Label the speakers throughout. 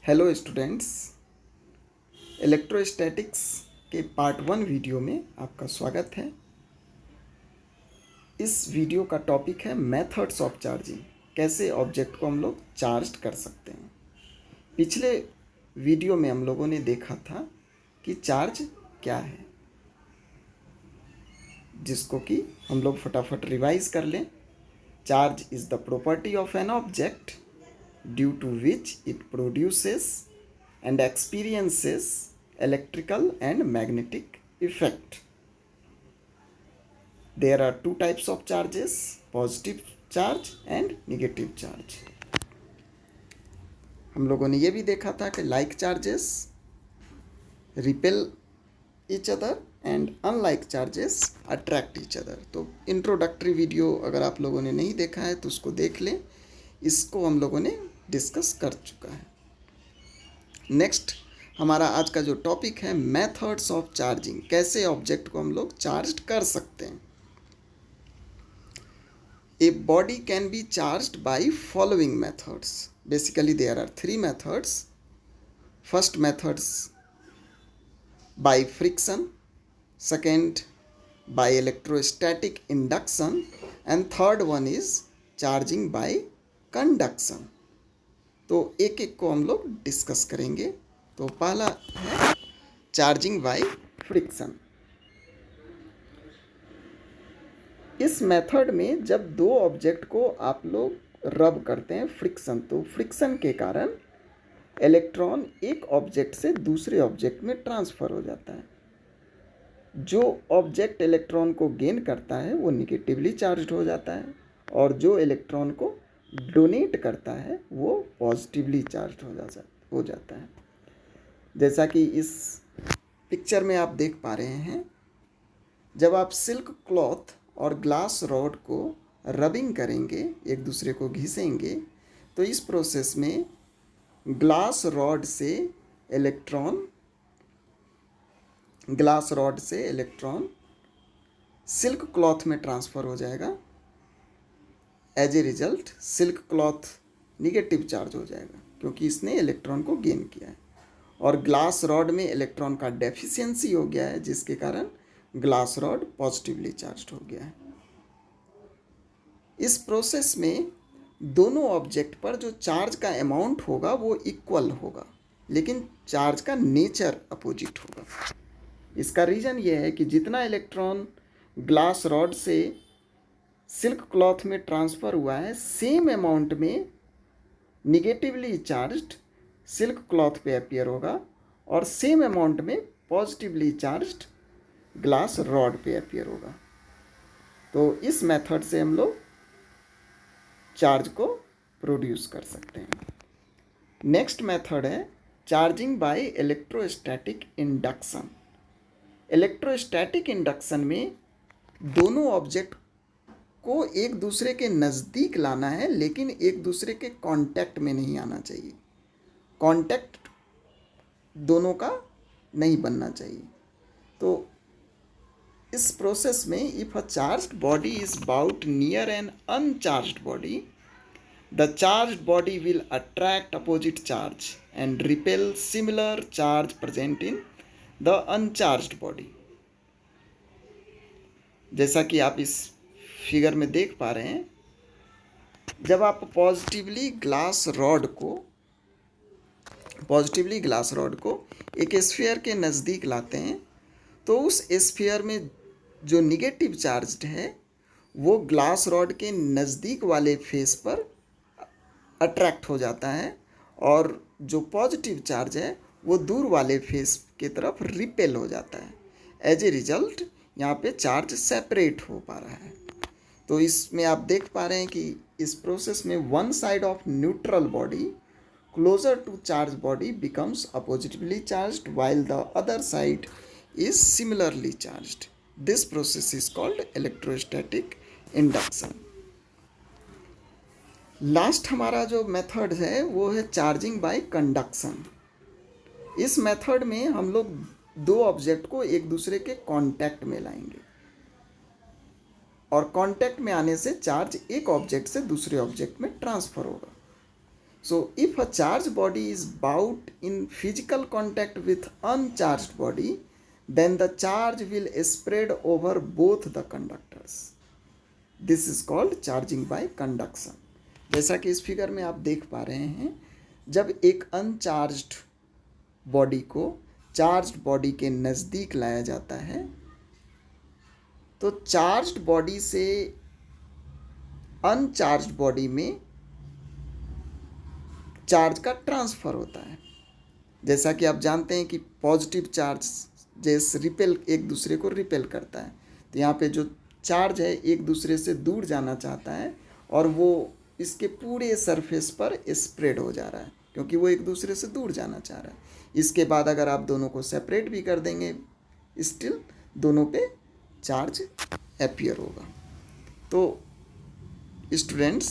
Speaker 1: Hello students, electrostatics के part 1 video में आपका स्वागत है। इस वीडियो का टॉपिक है मेथड्स ऑफ चार्जिंग। कैसे ऑब्जेक्ट को हम लोग चार्ज कर सकते हैं। पिछले वीडियो में हम लोगों ने देखा था कि चार्ज क्या है, जिसको कि हम लोग फटाफट रिवाइज कर लें। Charge is the property of an object due to which it produces and experiences electrical and magnetic effect. There are two types of charges, positive charge and negative charge. हम लोगों ने ये भी देखा था कि like charges repel each other and unlike charges attract each other. तो introductory video अगर आप लोगों ने नहीं देखा है तो उसको देख लें। इसको हम लोगों ने डिस्कस कर चुका है। नेक्स्ट हमारा आज का जो टॉपिक है मेथड्स ऑफ चार्जिंग। कैसे ऑब्जेक्ट को हम लोग चार्ज कर सकते हैं। A body can be charged by following methods. Basically there are 3 methods. First methods by friction, second by electrostatic induction and third one is charging by conduction. तो एक एक को हम लोग डिस्कस करेंगे। तो पहला है चार्जिंग बाय फ्रिक्शन। इस मेथड में जब दो ऑब्जेक्ट को आप लोग रब करते हैं फ्रिक्शन, तो फ्रिक्शन के कारण इलेक्ट्रॉन एक ऑब्जेक्ट से दूसरे ऑब्जेक्ट में ट्रांसफ़र हो जाता है। जो ऑब्जेक्ट इलेक्ट्रॉन को गेन करता है वो निगेटिवली चार्ज्ड हो जाता है और जो इलेक्ट्रॉन को डोनेट करता है वो पॉजिटिवली चार्ज हो जाता है। जैसा कि इस पिक्चर में आप देख पा रहे हैं, जब आप सिल्क क्लॉथ और ग्लास रॉड को रबिंग करेंगे, एक दूसरे को घिसेंगे, तो इस प्रोसेस में ग्लास रॉड से इलेक्ट्रॉन सिल्क क्लॉथ में ट्रांसफ़र हो जाएगा। As a result silk cloth negative charge हो जाएगा क्योंकि इसने इलेक्ट्रॉन को गेन किया है, और ग्लास रॉड में इलेक्ट्रॉन का डेफिशिएंसी हो गया है, जिसके कारण ग्लास रॉड पॉजिटिवली चार्ज हो गया है। इस प्रोसेस में दोनों ऑब्जेक्ट पर जो चार्ज का अमाउंट होगा वो इक्वल होगा, लेकिन चार्ज का नेचर अपोजिट होगा। इसका रीज़न ये है कि जितना इलेक्ट्रॉन ग्लास रॉड से सिल्क क्लॉथ में ट्रांसफ़र हुआ है, सेम अमाउंट में निगेटिवली चार्ज्ड सिल्क क्लॉथ पे अपीयर होगा और सेम अमाउंट में पॉजिटिवली चार्ज्ड ग्लास रॉड पे अपीयर होगा। तो इस मेथड से हम लोग चार्ज को प्रोड्यूस कर सकते हैं। नेक्स्ट मेथड है charging by electrostatic induction. Electrostatic induction में दोनों ऑब्जेक्ट को एक दूसरे के नज़दीक लाना है, लेकिन एक दूसरे के कांटेक्ट में नहीं आना चाहिए। कांटेक्ट दोनों का नहीं बनना चाहिए। तो इस प्रोसेस में if a charged body is brought near an uncharged body, the charged body will attract opposite charge and repel similar charge present in the uncharged body. जैसा कि आप इस फिगर में देख पा रहे हैं, जब आप पॉजिटिवली ग्लास रॉड को एक स्फीयर के नज़दीक लाते हैं, तो उस स्फीयर में जो निगेटिव चार्ज्ड है वो ग्लास रॉड के नज़दीक वाले फेस पर अट्रैक्ट हो जाता है, और जो पॉजिटिव चार्ज है वो दूर वाले फेस की तरफ रिपेल हो जाता है। एज ए रिजल्ट यहाँ पे चार्ज सेपरेट हो पा रहा है। तो इसमें आप देख पा रहे हैं कि इस प्रोसेस में one side of neutral body closer to charge body becomes oppositely charged while the other side is similarly charged. This process is called electrostatic induction. Last हमारा जो मेथड है वो है चार्जिंग बाय कंडक्शन। इस method में हम लोग दो ऑब्जेक्ट को एक दूसरे के कांटेक्ट में लाएंगे और कांटेक्ट में आने से चार्ज एक ऑब्जेक्ट से दूसरे ऑब्जेक्ट में ट्रांसफ़र होगा। So if a charged body is bound in physical contact with uncharged body, then the charge will spread over both the conductors. This is called charging by conduction. जैसा कि इस figure में आप देख पा रहे हैं, जब एक अनचार्ज्ड बॉडी को चार्ज्ड बॉडी के नज़दीक लाया जाता है तो चार्ज्ड बॉडी से अनचार्ज्ड बॉडी में चार्ज का ट्रांसफ़र होता है। जैसा कि आप जानते हैं कि पॉजिटिव चार्ज जैसे रिपेल एक दूसरे को रिपेल करता है, तो यहाँ पे जो चार्ज है एक दूसरे से दूर जाना चाहता है और वो इसके पूरे सरफेस पर स्प्रेड हो जा रहा है क्योंकि वो एक दूसरे से दूर जाना चाह रहा है। इसके बाद अगर आप दोनों को सेपरेट भी कर देंगे स्टिल दोनों पे चार्ज अपीयर होगा। तो स्टूडेंट्स,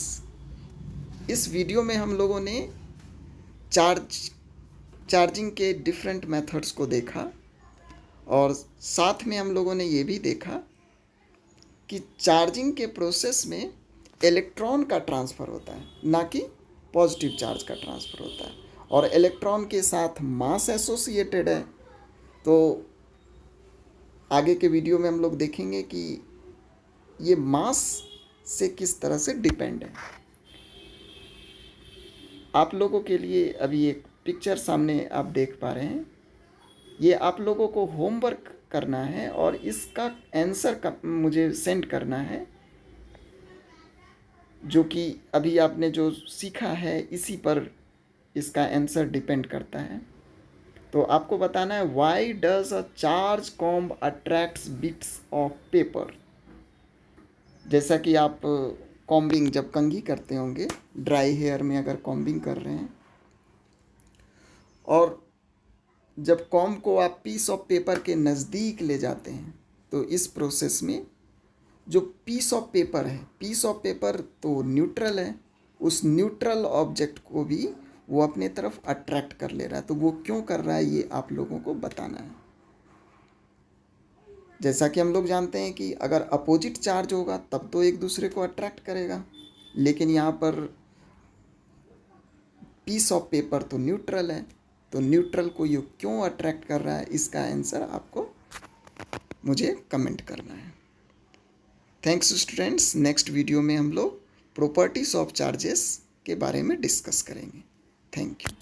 Speaker 1: इस वीडियो में हम लोगों ने चार्जिंग के डिफरेंट मेथड्स को देखा और साथ में हम लोगों ने ये भी देखा कि चार्जिंग के प्रोसेस में इलेक्ट्रॉन का ट्रांसफ़र होता है, ना कि पॉजिटिव चार्ज का ट्रांसफ़र होता है, और इलेक्ट्रॉन के साथ मास एसोसिएटेड है। तो आगे के वीडियो में हम लोग देखेंगे कि ये मास से किस तरह से डिपेंड है। आप लोगों के लिए अभी एक पिक्चर सामने आप देख पा रहे हैं, ये आप लोगों को होमवर्क करना है और इसका आंसर मुझे सेंड करना है, जो कि अभी आपने जो सीखा है इसी पर इसका आंसर डिपेंड करता है। तो आपको बताना है why does a charge comb attracts bits of paper. जैसा कि आप कॉम्बिंग जब कंघी करते होंगे, ड्राई हेयर में अगर कॉम्बिंग कर रहे हैं और जब कॉम्ब को आप पीस ऑफ पेपर के नज़दीक ले जाते हैं तो इस प्रोसेस में जो पीस ऑफ पेपर है, पीस ऑफ पेपर तो न्यूट्रल है, उस न्यूट्रल ऑब्जेक्ट को भी वो अपने तरफ अट्रैक्ट कर ले रहा है। तो वो क्यों कर रहा है ये आप लोगों को बताना है। जैसा कि हम लोग जानते हैं कि अगर अपोजिट चार्ज होगा तब तो एक दूसरे को अट्रैक्ट करेगा, लेकिन यहाँ पर पीस ऑफ पेपर तो न्यूट्रल है, तो न्यूट्रल को ये क्यों अट्रैक्ट कर रहा है, इसका आंसर आपको मुझे कमेंट करना है। Thanks students. नेक्स्ट वीडियो में हम लोग प्रॉपर्टीज ऑफ चार्जेस के बारे में डिस्कस करेंगे। Thank you.